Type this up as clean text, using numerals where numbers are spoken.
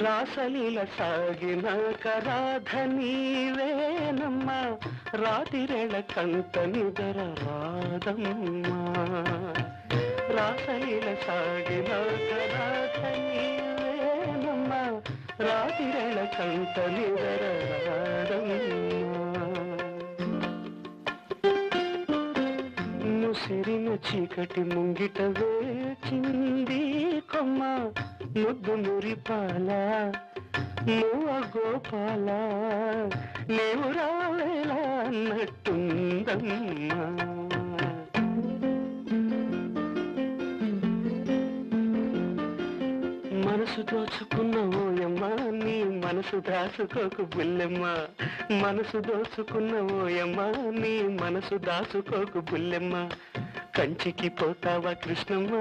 రాసలీల సాగినాక రాధ నీవేనమ్మా, రాతిరేళ కంట నిదర రాధమ్మా. రాసలీల సాగినాక రాధ నీవేనమ్మా, రాతిరేళ కంట నిదర రాధమ్మా. ముసిరిన చీకటి ముంగిట వేచింది కొమ్మ, ముద్దు మురిపాల నువ్వ గోపాల, నీవు రావేలా అన్నట్టుందమ్మా. మనసు దోచుకున్న ఓయమ్మ, నీ మనసు దాచుకోకు బుల్లెమ్మ. మనసు దోచుకున్న ఓయమ్మ, నీ మనసు దాచుకోకు బుల్లెమ్మ. కంచికి పోతావా కృష్ణమ్మ?